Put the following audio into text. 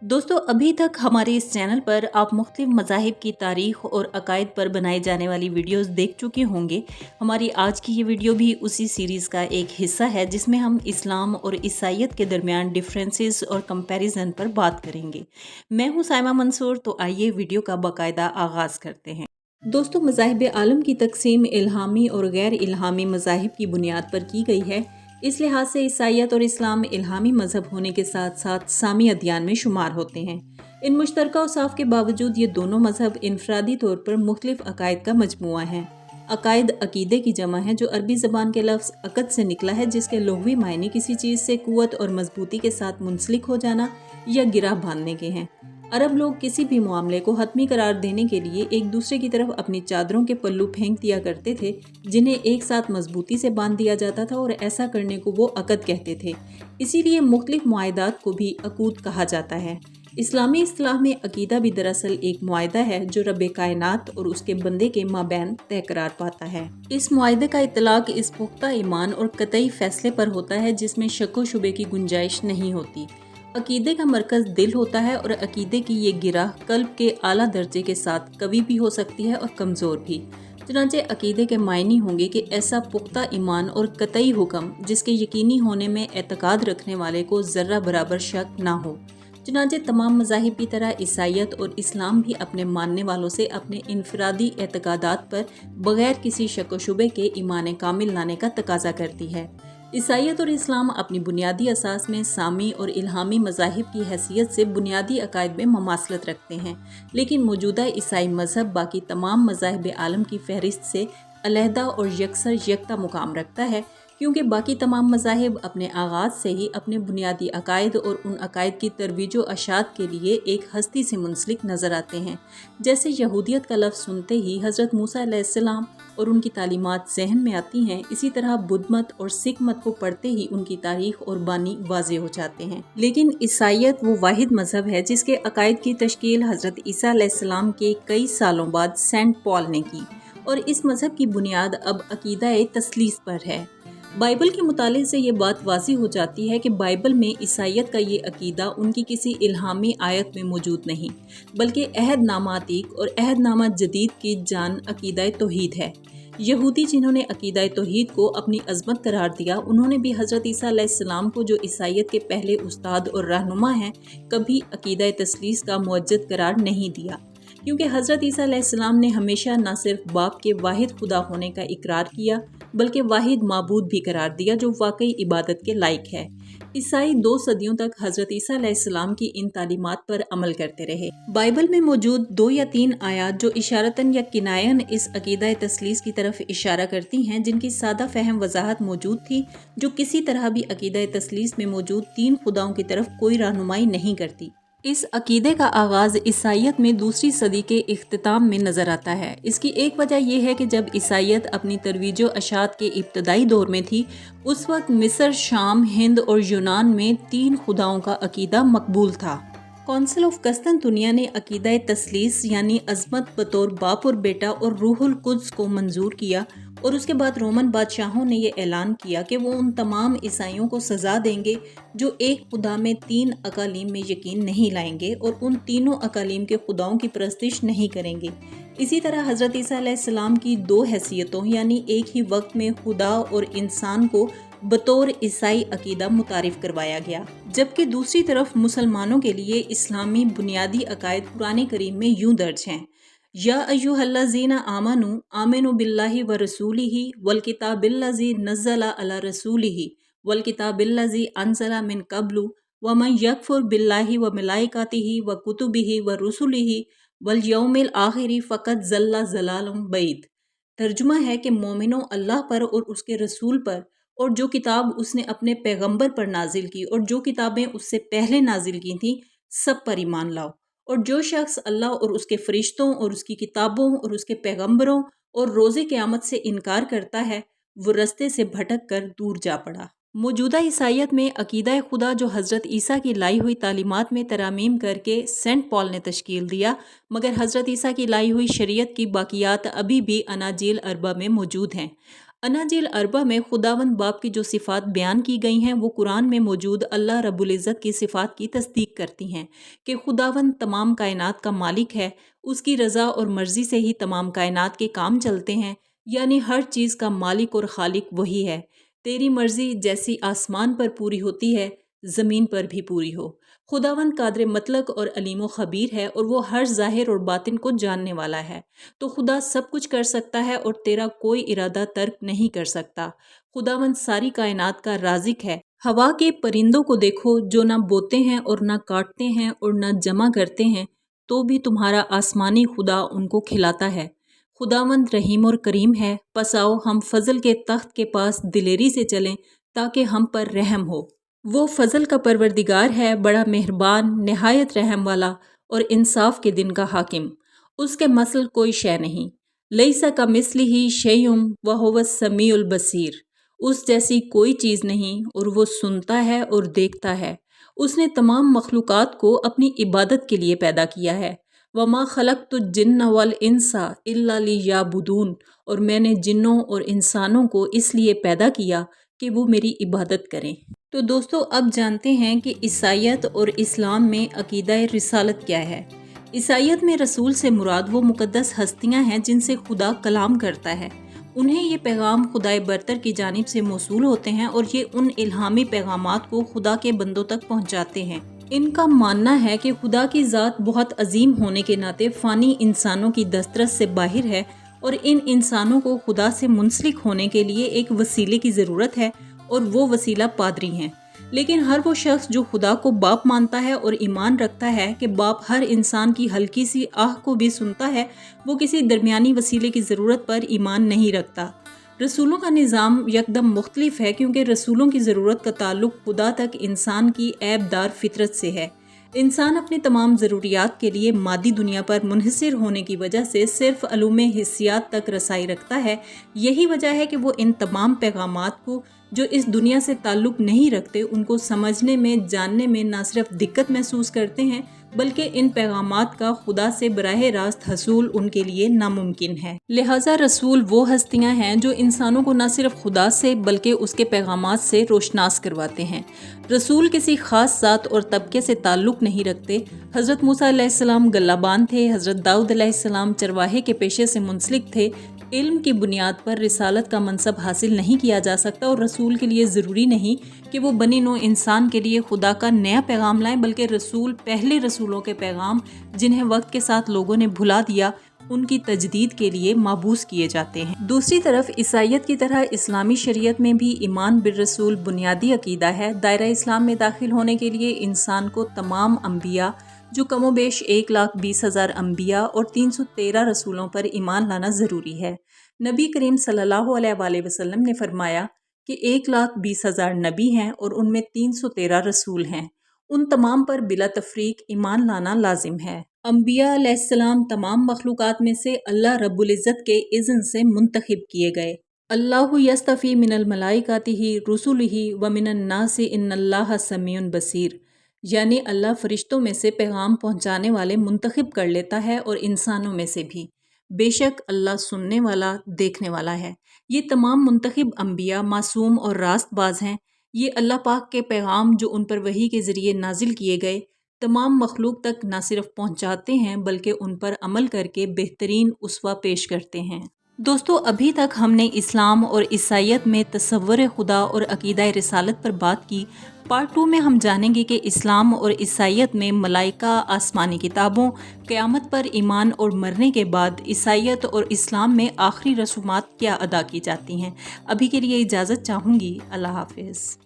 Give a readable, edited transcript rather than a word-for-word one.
दोस्तों अभी तक हमारे इस चैनल पर आप मुख्तलिफ मज़ाहिब की तारीख़ और अकायद पर बनाई जाने वाली वीडियोस देख चुके होंगे। हमारी आज की ये वीडियो भी उसी सीरीज़ का एक हिस्सा है जिसमें हम इस्लाम और ईसाईयत के दरमियान डिफरेंसेस और कंपैरिजन पर बात करेंगे। मैं हूँ साइमा मंसूर, तो आइए वीडियो का बाकायदा आगाज़ करते हैं। दोस्तों मज़ाहिब आलम की तकसीम इल्हामी और गैर इल्हामी मज़ाहिब की बुनियाद पर की गई है। इस लिहाज से ईसाईयत और इस्लाम इल्हामी मज़हब होने के साथ साथ सामी अदयान में शुमार होते हैं। इन मुश्तरका औसाफ के बावजूद ये दोनों मज़हब इनफरादी तौर पर मुख्तलिफ अकायद का मजमूआ है। अकायद अकीदे की जमा है जो अरबी ज़बान के लफ्ज़ अकद से निकला है, जिसके लुग़वी मायने किसी चीज़ से क़ुव्वत और मजबूती के साथ मुंसलिक हो जाना या गिरा बांधने के हैं। अरब लोग किसी भी मामले को हतमी करार देने के लिए एक दूसरे की तरफ अपनी चादरों के पल्लू फेंक दिया करते थे, जिन्हें एक साथ मजबूती से बांध दिया जाता था, और ऐसा करने को वो अकद कहते थे। इसीलिए मुख्तलिफ मुआहदात को भी अकूद कहा जाता है। इस्लामी इस्तिलाह में अकीदा भी दरअसल एक मुआहदा है जो रब कायनात और उसके बंदे के माबैन तय करार पाता है। इस मुआहदे का इतलाक इस पुख्ता ईमान और कतई फैसले पर होता है जिसमें शक व शुबे की गुंजाइश नहीं होती। अकीदे का मरकज़ दिल होता है और अकीदे की ये गिरह कल्ब के आला दर्जे के साथ कवी भी हो सकती है और कमज़ोर भी। चुनांचे अकीदे के मायने होंगे कि ऐसा पुख्ता ईमान और कतई हुक्म जिसके यकीनी होने में एतकाद रखने वाले को ज़र्रा बराबर शक ना हो। चुनांचे तमाम मज़ाहिब की तरह ईसाईयत और इस्लाम भी अपने मानने वालों से अपने इनफरादी एतकादात पर बग़ैर किसी शक व शुबे के ईमान कामिल लाने का तकाजा करती है। ईसाईयत और इस्लाम अपनी बुनियादी असास में सामी और इल्हामी मज़ाहिब की हैसियत से बुनियादी अकायद में ममासलत रखते हैं, लेकिन मौजूदा ईसाई मज़हब बाकी तमाम मज़ाहिब आलम की फहरिस्त से अलहदा और यकसर यकता मुकाम रखता है, क्योंकि बाकी तमाम मज़ाहिब अपने आगाज़ से ही अपने बुनियादी अकायद और उन अकायद की तरवीज व अशात के लिए एक हस्ती से मुंसलिक नज़र आते हैं। जैसे यहूदियत का लफ्ज़ सुनते ही हज़रत मूसा अलैहिस्सलाम और उनकी तालीमात जहन में आती हैं, इसी तरह बुद्ध मत और सिख मत को पढ़ते ही उनकी तारीख और बानी वाज़े हो जाते हैं। लेकिन ईसाईयत वो वाहिद मज़हब है जिसके अकायद की तश्कील हज़रत ईसा अलैहिस्सलाम के कई सालों बाद सेंट पॉल ने की, और इस मज़हब की बुनियाद अब अकीदा तस्लीस पर है। बाइबल के मुताले से ये बात वाज़ी हो जाती है कि बाइबल में ईसाईयत का ये अकीदा उनकी किसी इल्हामी आयत में मौजूद नहीं, बल्कि अहदनामा अतीक और अहदनामा जदीद की जान अकीदा तौहीद है। यहूदी जिन्होंने अकीदा तौहीद को अपनी अज़मत करार दिया, उन्होंने भी हज़रत ईसा अलैहिस्सलाम को, जो ईसाईयत के पहले उस्ताद और रहनुमा हैं, कभी अकीदा तस्लीस का मुअज्जद करार नहीं दिया, क्योंकि हज़रत ईसा अलैहिस्सलाम ने हमेशा न सिर्फ बाप के वाहिद खुदा होने का इकरार किया, बल्कि वाहिद माबूद भी करार दिया जो वाकई इबादत के लायक है। ईसाई 2 सदियों तक हज़रत ईसा अलैहिस्सलाम की इन तालीमात पर अमल करते रहे। बाइबल में मौजूद 2 या 3 आयात जो इशारतन या किनायन इस अकीदा तस्लीस की तरफ इशारा करती हैं, जिनकी सादा फहम वजाहत मौजूद थी, जो किसी तरह भी अकीदा तस्लीस में मौजूद 3 खुदाओं की तरफ कोई रहनुमाई नहीं करती। इस अकीदे का आगाज़ ईसाईयत में दूसरी सदी के इख्तिताम में नज़र आता है। इसकी एक वजह यह है कि जब ईसाईयत अपनी तरवीज अशात के इब्तदाई दौर में थी, उस वक्त मिस्र, शाम, हिंद और यूनान में 3 खुदाओं का अकीदा मकबूल था। कौंसिल ऑफ कस्तंतुनिया ने अकीदा तस्लीस यानी अज़मत बतौर बाप और बेटा और रूहुल कुद्स को मंजूर किया, और उसके बाद रोमन बादशाहों ने यह ऐलान किया कि वो उन तमाम ईसाइयों को सज़ा देंगे जो एक खुदा में 3 अकालीम में यकीन नहीं लाएंगे और उन तीनों अकालीम के खुदाओं की परस्तिश नहीं करेंगे। इसी तरह हज़रत ईसा अलैहिस्सलाम की 2 हैसियतों यानी एक ही वक्त में खुदा और इंसान को बतौर ईसाई अकीदा मुतारिफ करवाया गया, जबकि दूसरी तरफ मुसलमानों के लिए इस्लामी बुनियादी अकायद कुरान करीम में यूं दर्ज हैं: या अय्युहल्लज़ीना आमनू आमिनु बिल्लाहि व रसूलिही वल किताबिल्लज़ी नज़्ज़ला अला रसूलिही वल किताबिल्लज़ी अनज़ला मिन क़ब्लु व मन यकफुर बिल्लाहि व मलाइकातिही व कुतुबिही व रुसुलिही वल यौमिल आखिरी फ़क़द ज़ल्ला ज़लालन बईद। तर्जुमा है कि मोमिनो, अल्लाह पर और उसके रसूल पर, और जो किताब उसने अपने पैगंबर पर नाजिल की और जो किताबें उससे पहले नाजिल की थीं, सब पर ईमान लाओ। और जो शख्स अल्लाह और उसके फरिश्तों और उसकी किताबों और उसके पैगंबरों और रोज़े क़यामत से इनकार करता है, वो रस्ते से भटक कर दूर जा पड़ा। मौजूदा ईसाईयत में अकीदा खुदा जो हज़रत ईसा की लाई हुई तालीमात में तरामीम करके सेंट पॉल ने तश्कील दिया, मगर हज़रत ईसा की लाई हुई शरीयत की बाकियात अभी भी अनाजील अरबा में मौजूद हैं। अनाजिल अरबा में खुदावंद बाप की जो सिफ़ात बयान की गई हैं वो कुरान में मौजूद अल्लाह रब्बुल इज़्ज़त की सिफ़ात की तस्दीक करती हैं कि खुदावंद तमाम कायनात का मालिक है, उसकी रज़ा और मर्ज़ी से ही तमाम कायनात के काम चलते हैं, यानी हर चीज़ का मालिक और खालिक वही है। तेरी मर्ज़ी जैसी आसमान पर पूरी होती है, ज़मीन पर भी पूरी हो। खुदावंद कादर मतलक और अलीम व खबीर है और वो हर ज़ाहिर और बातिन को जानने वाला है। तो खुदा सब कुछ कर सकता है और तेरा कोई इरादा तर्क नहीं कर सकता। खुदावंद सारी कायनात का राज़िक है। हवा के परिंदों को देखो जो ना बोते हैं और ना काटते हैं और ना जमा करते हैं, तो भी तुम्हारा आसमानी खुदा उनको खिलाता है। खुदावंद रहीम और करीम है, बस आओ हम फजल के तख्त के पास दिलेरी से चलें ताकि हम पर रहम हो। वो फजल का परवरदिगार है, बड़ा मेहरबान, नहायत रहम वाला और इंसाफ के दिन का हाकिम। उसके मसल कोई शय नहीं। लईसा का मिस्ली ही शयउम व हुवस समीउल बसीर। उस जैसी कोई चीज़ नहीं और वो सुनता है और देखता है। उसने तमाम मखलूक़ात को अपनी इबादत के लिए पैदा किया है। वमा खलक़तु जिन्न वल इंसा इल्ला लियाबुदून, और मैंने जिन्नों और इंसानों को इसलिए पैदा किया कि वो मेरी इबादत करें। तो दोस्तों अब जानते हैं कि ईसाईयत और इस्लाम में अकीदा रिसालत क्या है। ईसाईयत में रसूल से मुराद वो मुक़द्दस हस्तियां हैं जिनसे खुदा कलाम करता है। उन्हें ये पैगाम खुदाए बरतर की जानिब से मौसूल होते हैं और ये उन इल्हामी पैगामात को खुदा के बंदों तक पहुँचाते हैं। इनका मानना है कि खुदा की ज़ात बहुत अजीम होने के नाते फ़ानी इंसानों की दस्तरस से बाहर है और इन इंसानों को खुदा से मुंसलिक होने के लिए एक वसीले की ज़रूरत है और वो वसीला पादरी हैं। लेकिन हर वो शख्स जो खुदा को बाप मानता है और ईमान रखता है कि बाप हर इंसान की हल्की सी आह को भी सुनता है, वो किसी दरमियानी वसीले की ज़रूरत पर ईमान नहीं रखता। रसूलों का निज़ाम यकदम मुख्तलिफ है क्योंकि रसूलों की ज़रूरत का ताल्लुक खुदा तक इंसान की ऐबदार फितरत से है। इंसान अपनी तमाम ज़रूरियात के लिए मादी दुनिया पर मुनहसिर होने की वजह से सिर्फ़ अलूमे हिस्सियात तक रसाई रखता है। यही वजह है कि वो इन तमाम पैगामात को जो इस दुनिया से ताल्लुक़ नहीं रखते उनको समझने में, जानने में ना सिर्फ दिक्कत महसूस करते हैं बल्कि इन पैगामात का खुदा से बराह रास्त हसूल उनके लिए नामुमकिन है। लिहाजा रसूल वो हस्तियां हैं जो इंसानों को न सिर्फ खुदा से बल्कि उसके पैगामात से रोशनास करवाते हैं। रसूल किसी ख़ास ज़ात और तबके से ताल्लुक़ नहीं रखते। हज़रत मूसा अलैहिस्सलाम गल्लाबान थे, हज़रत दाऊद अलैहिस्सलाम चरवाहे के पेशे से मुंसलिक थे। इल्म की बुनियाद पर रिसालत का मनसब हासिल नहीं किया जा सकता और रसूल के लिए ज़रूरी नहीं कि वो बनी नो इंसान के लिए खुदा का नया पैगाम लाएं, बल्कि रसूल पहले रसूलों के पैगाम जिन्हें वक्त के साथ लोगों ने भुला दिया उनकी तजदीद के लिए माबूस किए जाते हैं। दूसरी तरफ ईसाईयत की तरह इस्लामी शरीयत में भी ईमान बिर रसूल बुनियादी अकीदा है। दायरा इस्लाम में दाखिल होने के लिए इंसान को तमाम अम्बिया जो कमोबेश 1,20,000 अम्बिया और 313 रसूलों पर ईमान लाना ज़रूरी है। नबी करीम सल्लल्लाहु अलैहि वसल्लम ने फरमाया कि 1,20,000 नबी हैं और उनमें 313 रसूल हैं। उन तमाम पर बिला तफरीक ईमान लाना लाजिम है। अम्बिया अलैहिस्सलाम तमाम मखलूक़ात में से अल्लाह रब्बुल इज़्ज़त के इज़्न से मुंतखब किए गए। अल्लाहु यस्तफ़ी मिनल मलाइकातिही रुसुलिही व मिनन नासी इन्नल्लाह समीउन बसीर, यानी अल्लाह फरिश्तों में से पैगाम पहुँचाने वाले मुंतखब कर लेता है और इंसानों में से भी। बेशक अल्लाह सुनने वाला, देखने वाला है। ये तमाम मुंतखब अम्बिया मासूम और रास्तबाज हैं। ये अल्लाह पाक के पैगाम जो उन पर वही के ज़रिए नाजिल किए गए तमाम मखलूक तक न सिर्फ पहुँचाते हैं बल्कि उन पर अमल करके बेहतरीन उसवा पेश करते हैं। दोस्तों अभी तक हमने इस्लाम और ईसाईयत में तसव्वुर खुदा और अकीदा रिसालत पर बात की। पार्ट 2 में हम जानेंगे कि इस्लाम और ईसाईयत में मलाइका, आसमानी किताबों, क़यामत पर ईमान और मरने के बाद ईसाईयत और इस्लाम में आखिरी रसूमात क्या अदा की जाती हैं। अभी के लिए इजाज़त चाहूँगी। अल्लाह हाफ़िज़।